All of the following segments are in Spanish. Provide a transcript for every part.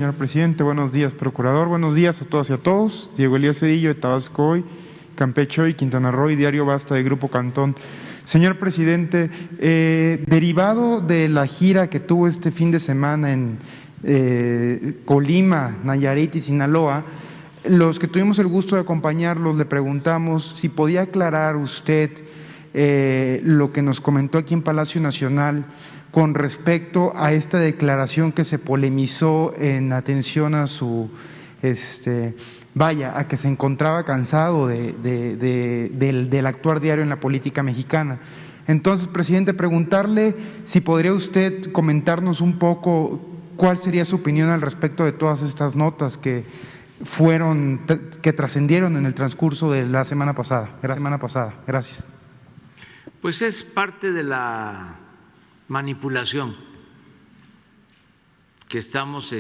Señor presidente, buenos días, procurador, buenos días a todas y a todos. Diego Elías Cedillo de Tabasco Hoy, Campeche Hoy, Quintana Roo y Diario Basta de Grupo Cantón. Señor presidente, derivado de la gira que tuvo este fin de semana en Colima, Nayarit y Sinaloa, los que tuvimos el gusto de acompañarlos le preguntamos si podía aclarar usted lo que nos comentó aquí en Palacio Nacional con respecto a esta declaración que se polemizó en atención a su, a que se encontraba cansado del actuar diario en la política mexicana. Entonces, presidente, preguntarle si podría usted comentarnos un poco cuál sería su opinión al respecto de todas estas notas que trascendieron en el transcurso de la semana pasada. Gracias. Pues es parte de la manipulación que estamos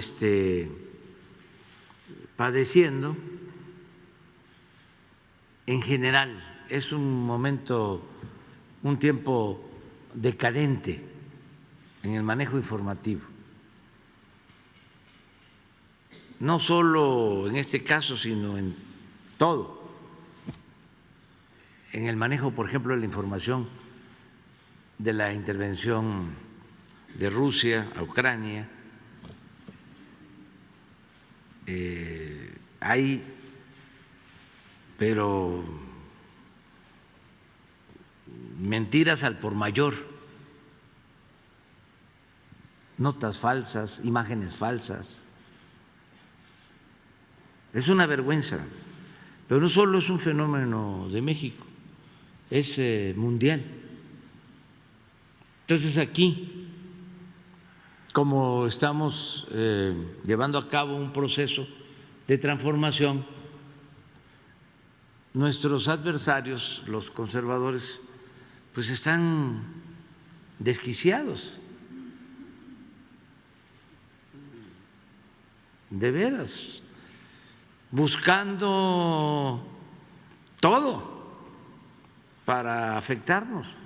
padeciendo. En general, es un momento, un tiempo decadente en el manejo informativo. No solo en este caso, sino en todo. En el manejo, por ejemplo, de la información de la intervención de Rusia a Ucrania. Hay, pero mentiras al por mayor, notas falsas, imágenes falsas. Es una vergüenza, pero no solo es un fenómeno de México, es mundial. Entonces aquí, como estamos llevando a cabo un proceso de transformación, nuestros adversarios, los conservadores, pues están desquiciados, de veras, buscando todo para afectarnos.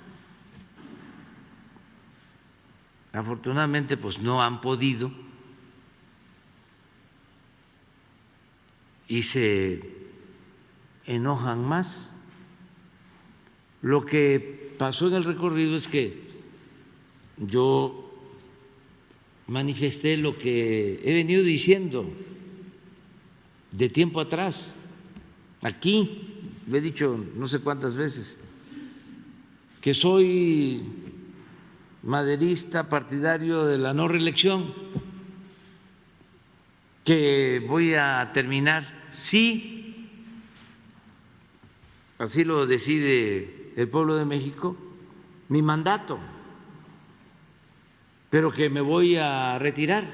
Afortunadamente, pues no han podido y se enojan más. Lo que pasó en el recorrido es que yo manifesté lo que he venido diciendo de tiempo atrás. Aquí lo he dicho no sé cuántas veces, que soy maderista, partidario de la no reelección, que voy a terminar, sí, así lo decide el pueblo de México, mi mandato, pero que me voy a retirar,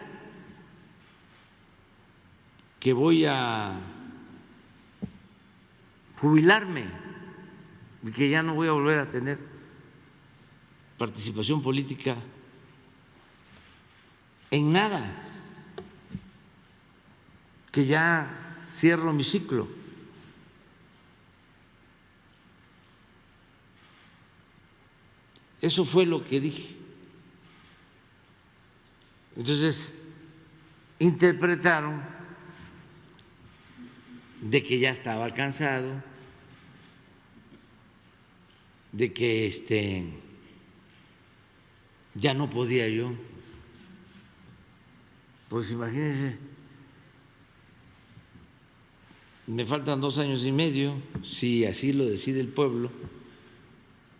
que voy a jubilarme y que ya no voy a volver a tener participación política en nada, que ya cierro mi ciclo. Eso fue lo que dije. Entonces, interpretaron de que ya estaba cansado, de que ya no podía yo. Pues imagínense, me faltan 2 años y medio, si así lo decide el pueblo,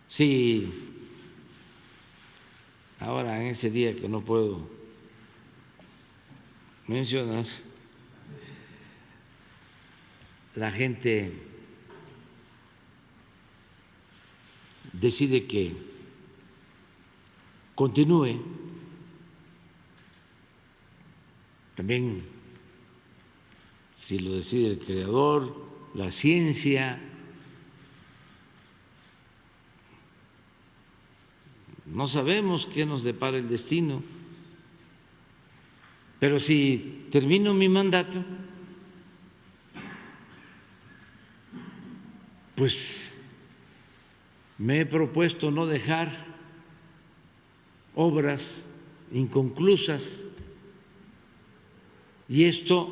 si ahora en ese día que no puedo mencionar, la gente decide que continúe, también si lo decide el creador, la ciencia, no sabemos qué nos depara el destino, pero si termino mi mandato, pues me he propuesto no dejar obras inconclusas Y esto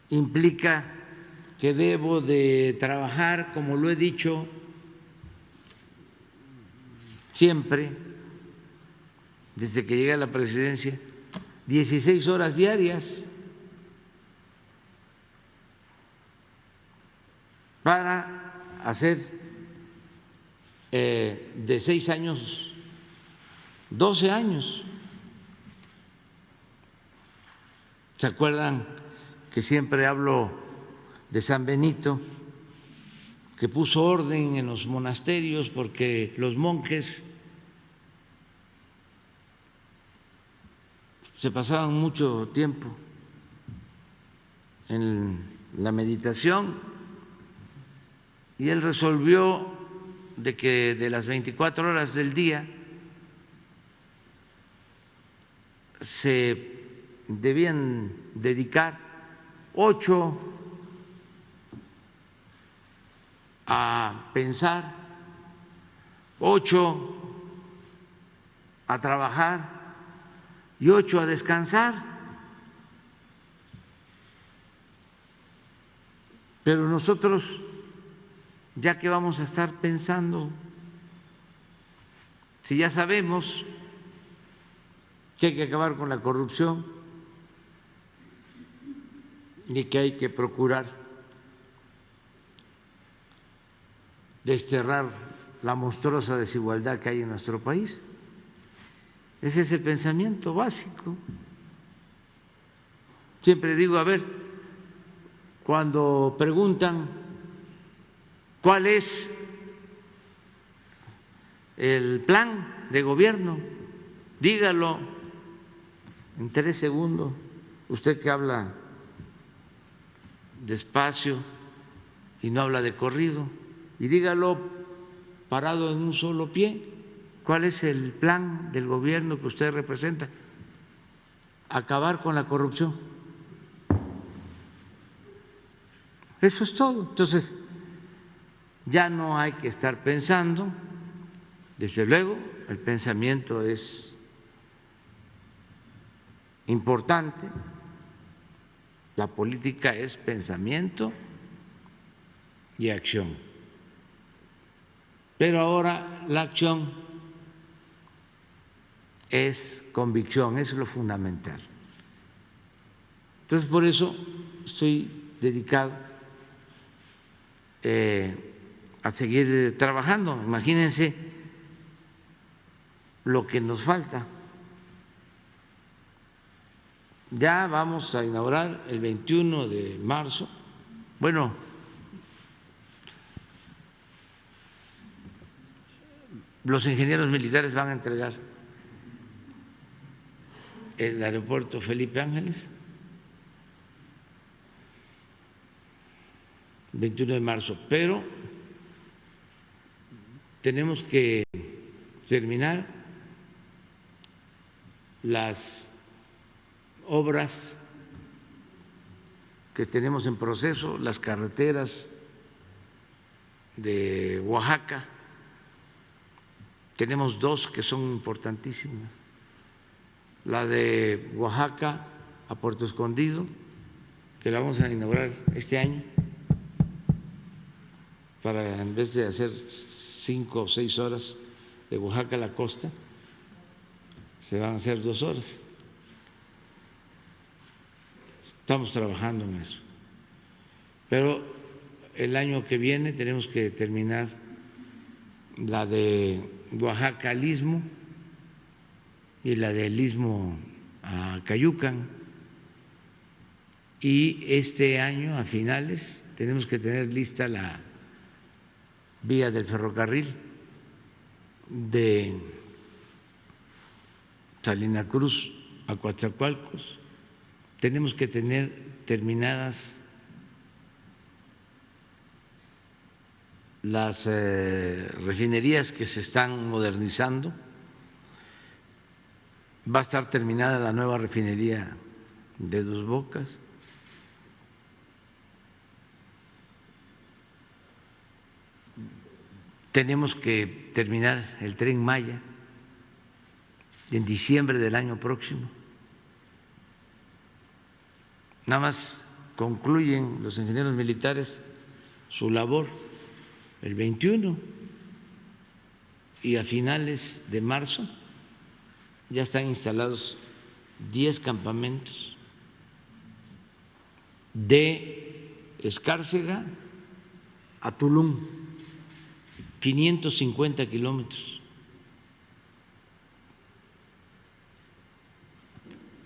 implica que debo de trabajar, como lo he dicho siempre, desde que llegué a la presidencia, 16 horas diarias para hacer de 6 años 12 años. ¿Se acuerdan que siempre hablo de San Benito, que puso orden en los monasterios porque los monjes se pasaban mucho tiempo en la meditación y él resolvió de que de las 24 horas del día se debían dedicar 8 a pensar, 8 a trabajar y 8 a descansar. Pero nosotros, ya que vamos a estar pensando, si ya sabemos que hay que acabar con la corrupción y que hay que procurar desterrar la monstruosa desigualdad que hay en nuestro país. Ese es el pensamiento básico. Siempre digo, a ver, cuando preguntan cuál es el plan de gobierno, dígalo en 3 segundos, usted que habla despacio y no habla de corrido, y dígalo parado en un solo pie. ¿Cuál es el plan del gobierno que usted representa? Acabar con la corrupción. Eso es todo. Entonces, ya no hay que estar pensando, desde luego, el pensamiento es importante, la política es pensamiento y acción, pero ahora la acción es convicción, es lo fundamental. Entonces, por eso estoy dedicado a seguir trabajando. Imagínense lo que nos falta. Ya vamos a inaugurar el 21 de marzo. Bueno, los ingenieros militares van a entregar el aeropuerto Felipe Ángeles, 21 de marzo, pero tenemos que terminar las obras que tenemos en proceso, las carreteras de Oaxaca. Tenemos 2 que son importantísimas. La de Oaxaca a Puerto Escondido, que la vamos a inaugurar este año, para en vez de hacer 5 o 6 horas de Oaxaca a la costa, se van a hacer 2 horas. Estamos trabajando en eso. Pero el año que viene tenemos que terminar la de Oaxaca al Istmo y la del Istmo a Cayucan. Y este año, a finales, tenemos que tener lista la vía del ferrocarril de Salina Cruz a Coatzacoalcos. Tenemos que tener terminadas las refinerías que se están modernizando. Va a estar terminada la nueva refinería de Dos Bocas. Tenemos que terminar el Tren Maya en diciembre del año próximo. nada más concluyen los ingenieros militares su labor el 21 y a finales de marzo ya están instalados 10 campamentos de Escárcega a Tulum, 550 kilómetros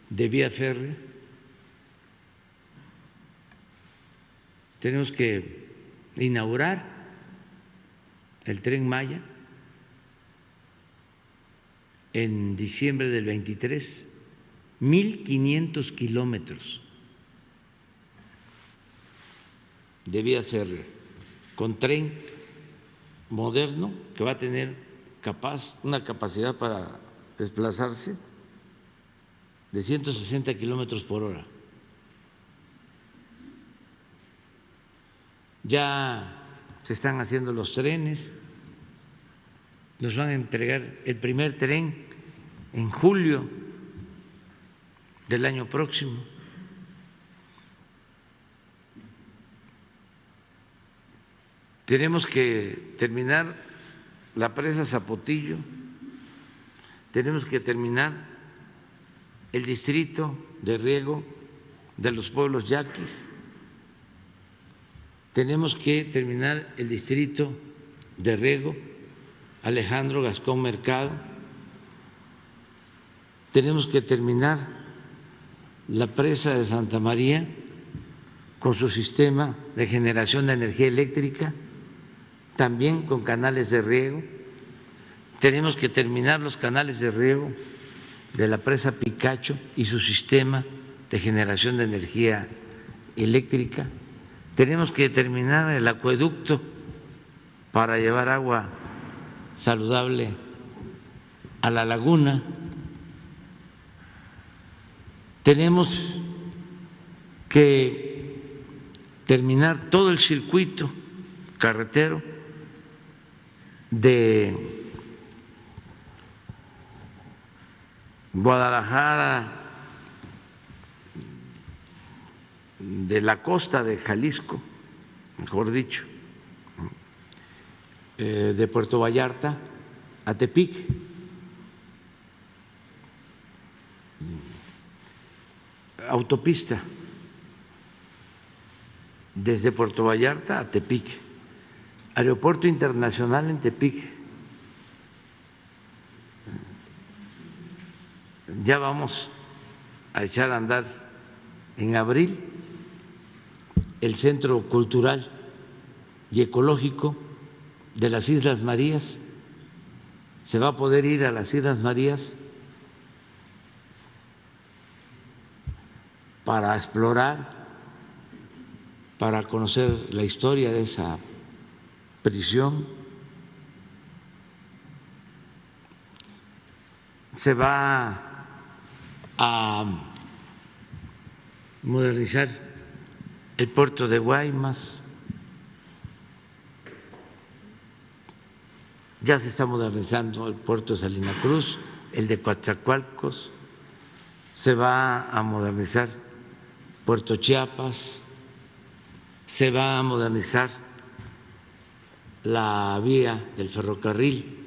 de vía férrea. Tenemos que inaugurar el Tren Maya en diciembre del 23, 1.500 kilómetros de vía férrea, con tren moderno que va a tener una capacidad para desplazarse de 160 kilómetros por hora. Ya se están haciendo los trenes, nos van a entregar el primer tren en julio del año próximo. Tenemos que terminar la presa Zapotillo, tenemos que terminar el distrito de riego de los pueblos yaquis, tenemos que terminar el distrito de riego Alejandro Gascón Mercado, tenemos que terminar la presa de Santa María con su sistema de generación de energía eléctrica, también con canales de riego, tenemos que terminar los canales de riego de la presa Picacho y su sistema de generación de energía eléctrica, tenemos que terminar el acueducto para llevar agua saludable a la laguna, tenemos que terminar todo el circuito carretero de Guadalajara, de la costa de Jalisco, mejor dicho, de Puerto Vallarta a Tepic, autopista desde Puerto Vallarta a Tepic, aeropuerto internacional en Tepic. Ya vamos a echar a andar en abril el Centro Cultural y Ecológico de las Islas Marías. Se va a poder ir a las Islas Marías para explorar, para conocer la historia de esa prisión. Se va a modernizar el puerto de Guaymas, ya se está modernizando el puerto de Salina Cruz, el de Coatzacoalcos, se va a modernizar Puerto Chiapas, se va a modernizar la vía del ferrocarril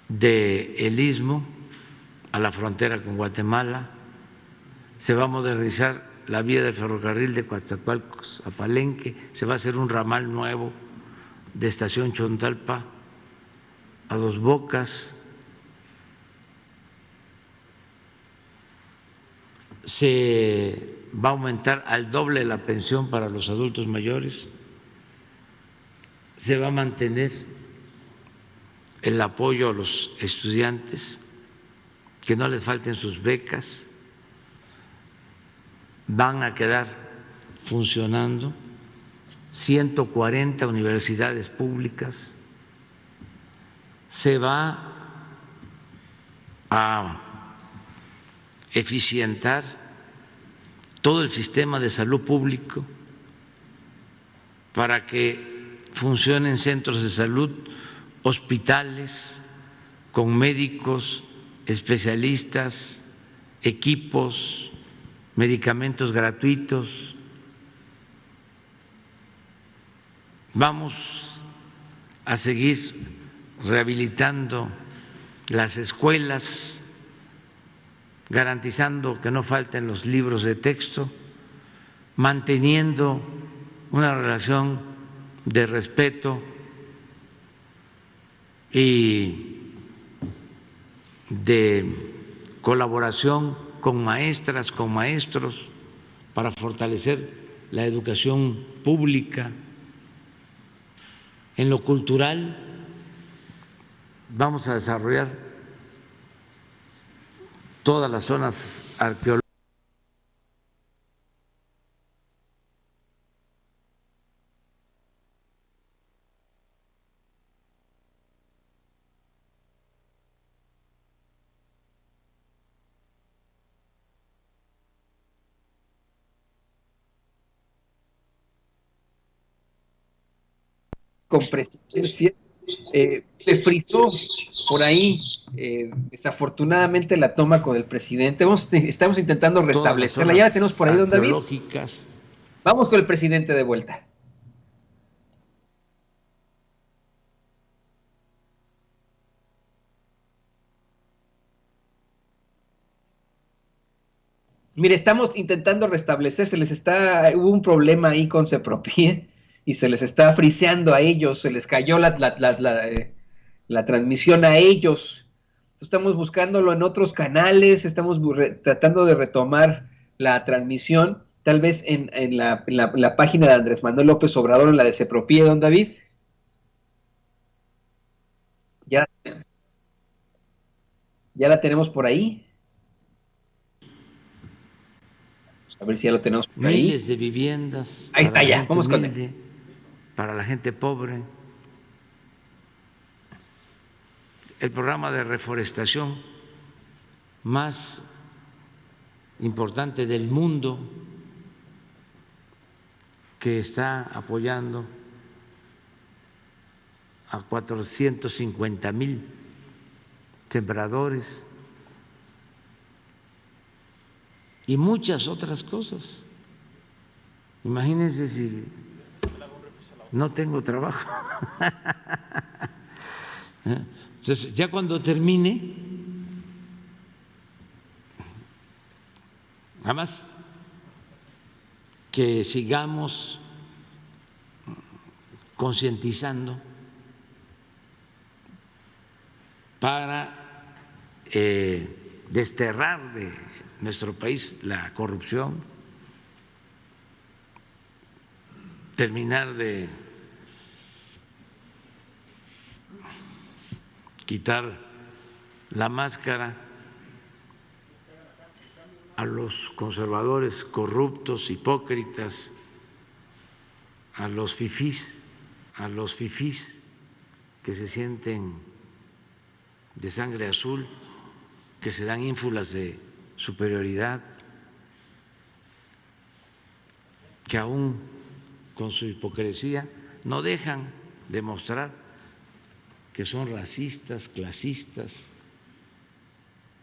del Istmo a la frontera con Guatemala, se va a modernizar la vía del ferrocarril de Coatzacoalcos a Palenque, se va a hacer un ramal nuevo de Estación Chontalpa a Dos Bocas, se va a aumentar al doble la pensión para los adultos mayores, se va a mantener el apoyo a los estudiantes, que no les falten sus becas, van a quedar funcionando 140 universidades públicas, se va a eficientar todo el sistema de salud público para que funcionen centros de salud, hospitales con médicos, especialistas, equipos, medicamentos gratuitos. Vamos a seguir rehabilitando las escuelas, garantizando que no falten los libros de texto, manteniendo una relación de respeto y de colaboración con maestras, con maestros, para fortalecer la educación pública. En lo cultural vamos a desarrollar todas las zonas arqueológicas. Con presidencia, se frizó por ahí, desafortunadamente, la toma con el presidente. Estamos intentando restablecerla. Ya la tenemos por ahí, don David. Vamos con el presidente de vuelta. Mire, estamos intentando restablecer, hubo un problema ahí con Sepropie y se les está friseando a ellos, se les cayó la transmisión a ellos. Estamos buscándolo en otros canales, estamos tratando de retomar la transmisión, tal vez en la página de Andrés Manuel López Obrador, en la de Sepropie, don David. Ya la tenemos por ahí. A ver si ya lo tenemos por ahí. Miles de viviendas. Ahí está, ya, vamos con él. Para la gente pobre. El programa de reforestación más importante del mundo, que está apoyando a 450,000 sembradores y muchas otras cosas. Imagínense si no tengo trabajo. Entonces, ya cuando termine, además que sigamos concientizando para desterrar de nuestro país la corrupción, terminar de quitar la máscara a los conservadores corruptos, hipócritas, a los fifís que se sienten de sangre azul, que se dan ínfulas de superioridad, que aún con su hipocresía no dejan de mostrar que son racistas, clasistas,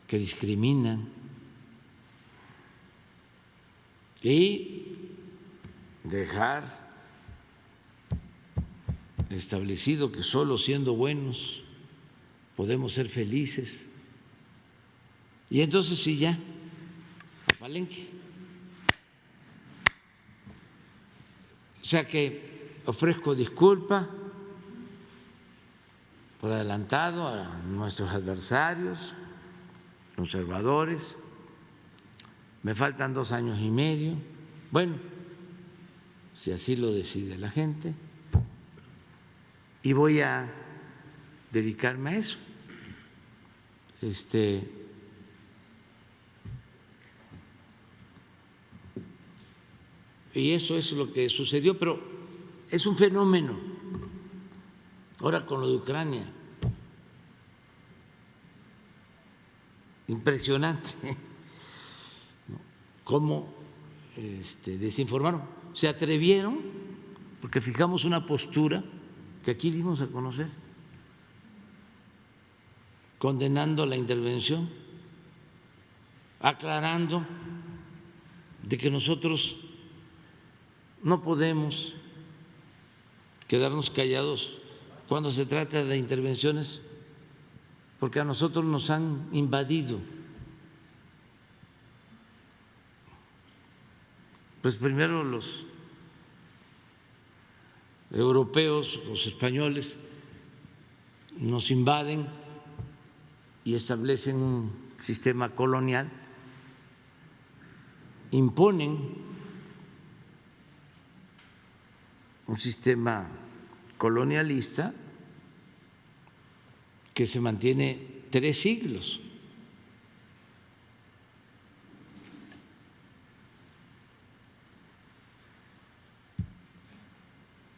que discriminan, y dejar establecido que solo siendo buenos podemos ser felices. Y entonces sí, ya, a Palenque. O sea que ofrezco disculpa por adelantado a nuestros adversarios conservadores. Me faltan 2 años y medio. Bueno, si así lo decide la gente, y voy a dedicarme a eso. Y eso es lo que sucedió, pero es un fenómeno. Ahora con lo de Ucrania, impresionante cómo desinformaron. Se atrevieron, porque fijamos una postura que aquí dimos a conocer, condenando la intervención, aclarando de que nosotros no podemos quedarnos callados cuando se trata de intervenciones, porque a nosotros nos han invadido. Pues primero los europeos, los españoles, nos invaden y establecen un sistema colonial, imponen un sistema colonialista que se mantiene 3 siglos.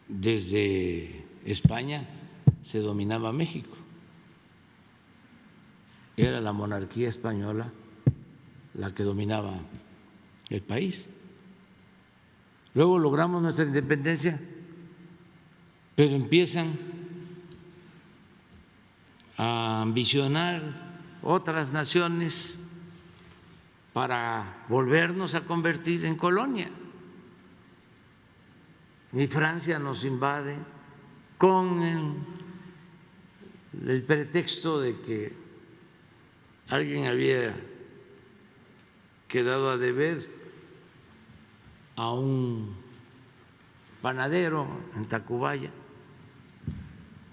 Desde España se dominaba México, era la monarquía española la que dominaba el país. Luego logramos nuestra independencia, pero empiezan a ambicionar otras naciones para volvernos a convertir en colonia. Y Francia nos invade con el pretexto de que alguien había quedado a deber a un panadero en Tacubaya,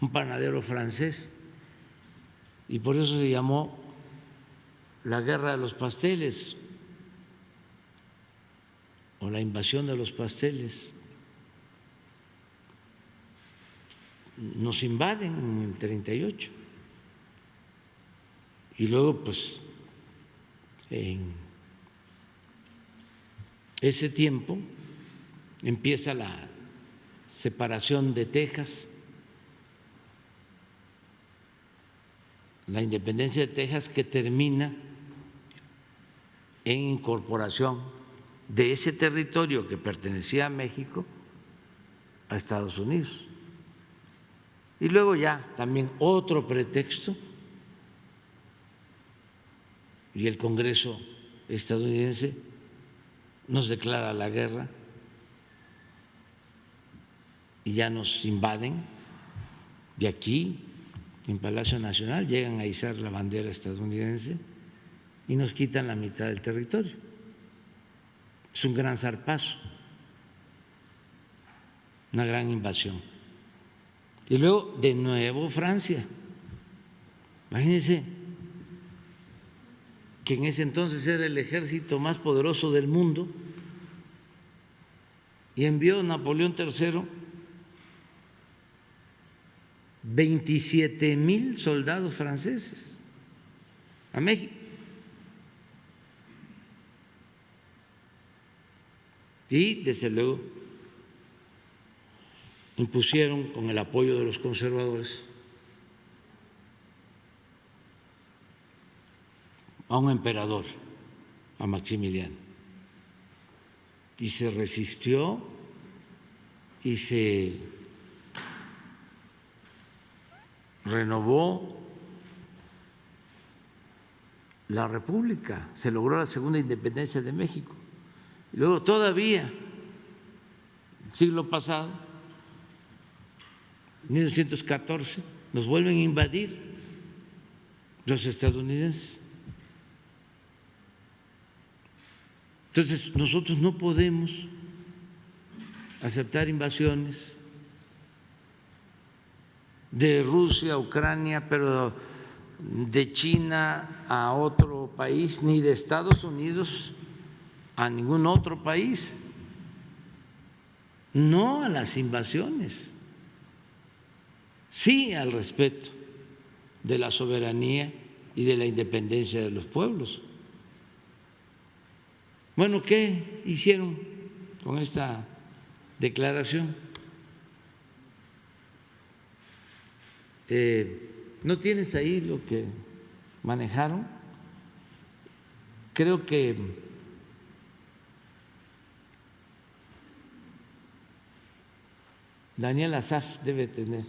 un panadero francés, y por eso se llamó la guerra de los pasteles o la invasión de los pasteles. Nos invaden en el 38 y luego pues en ese tiempo empieza la separación de Texas, la independencia de Texas, que termina en incorporación de ese territorio que pertenecía a México a Estados Unidos. Y luego ya también otro pretexto, y el Congreso estadounidense nos declara la guerra y ya nos invaden, y aquí en Palacio Nacional llegan a izar la bandera estadounidense y nos quitan la mitad del territorio. Es un gran zarpazo, una gran invasión. Y luego de nuevo Francia. Imagínense que en ese entonces era el ejército más poderoso del mundo y envió Napoleón III 27,000 soldados franceses a México. Y desde luego impusieron, con el apoyo de los conservadores, a un emperador, a Maximiliano, y se resistió y se renovó la República, se logró la segunda independencia de México. Y luego todavía, el siglo pasado, 1914, nos vuelven a invadir los estadounidenses. Entonces, nosotros no podemos aceptar invasiones de Rusia a Ucrania, pero de China a otro país, ni de Estados Unidos a ningún otro país. No a las invasiones, sí al respeto de la soberanía y de la independencia de los pueblos. Bueno, ¿qué hicieron con esta declaración? ¿No tienes ahí lo que manejaron? Creo que Daniel Asaf debe tener.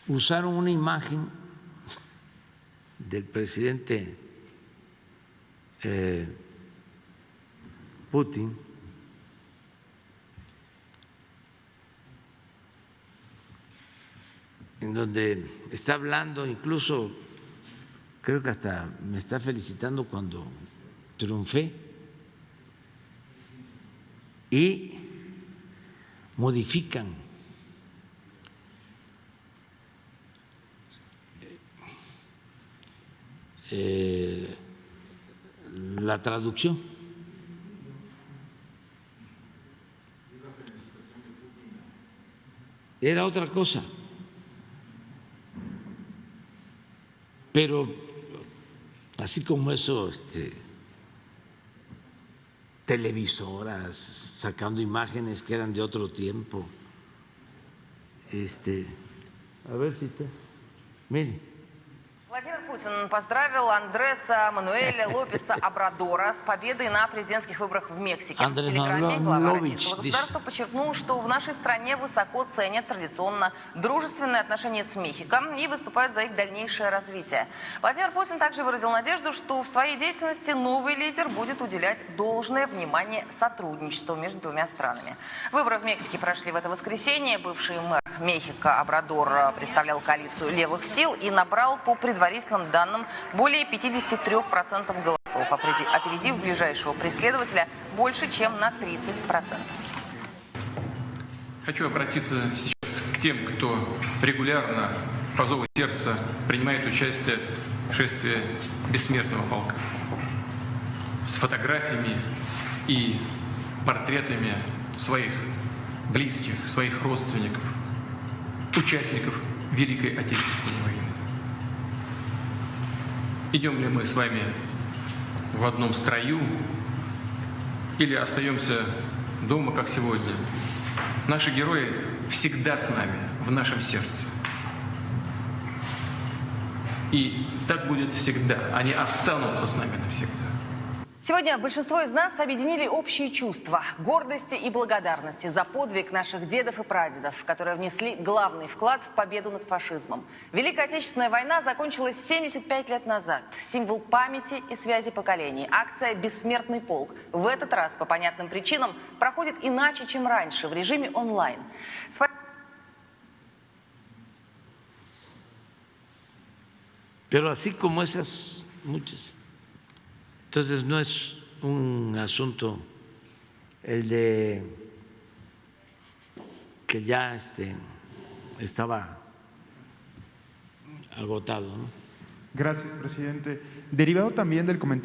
Usaron una imagen del presidente Putin, en donde está hablando, incluso creo que hasta me está felicitando cuando triunfé, y modifican la traducción. Era otra cosa, pero así como eso, televisoras sacando imágenes que eran de otro tiempo, a ver si está, miren. Владимир Путин поздравил Андреса Мануэля Лопеса Обрадора с победой на президентских выборах в Мексике. В телеграмме глава российского государства подчеркнул, что в нашей стране высоко ценят традиционно дружественные отношения с Мехико и выступают за их дальнейшее развитие. Владимир Путин также выразил надежду, что в своей деятельности новый лидер будет уделять должное внимание сотрудничеству между двумя странами. Выборы в Мексике прошли в это воскресенье. Бывший мэр Мехико Обрадор представлял коалицию левых сил и набрал по предварительным данным более 53% голосов, опередив ближайшего преследователя больше, чем на 30%. Хочу обратиться сейчас к тем, кто регулярно по зову сердца принимает участие в шествии Бессмертного полка с фотографиями и портретами своих близких, своих родственников, участников Великой Отечественной войны. Идем ли мы с вами в одном строю или остаемся дома, как сегодня? Наши герои всегда с нами, в нашем сердце. И так будет всегда. Они останутся с нами навсегда. Сегодня большинство из нас объединили общие чувства гордости и благодарности за подвиг наших дедов и прадедов, которые внесли главный вклад в победу над фашизмом. Великая Отечественная война закончилась 75 лет назад. Символ памяти и связи поколений. Акция «Бессмертный полк» в этот раз по понятным причинам проходит иначе, чем раньше, в режиме онлайн. Pero así como esas, muchas. Entonces no es un asunto el de que ya estaba agotado, ¿no? Gracias, presidente. Derivado también del comentario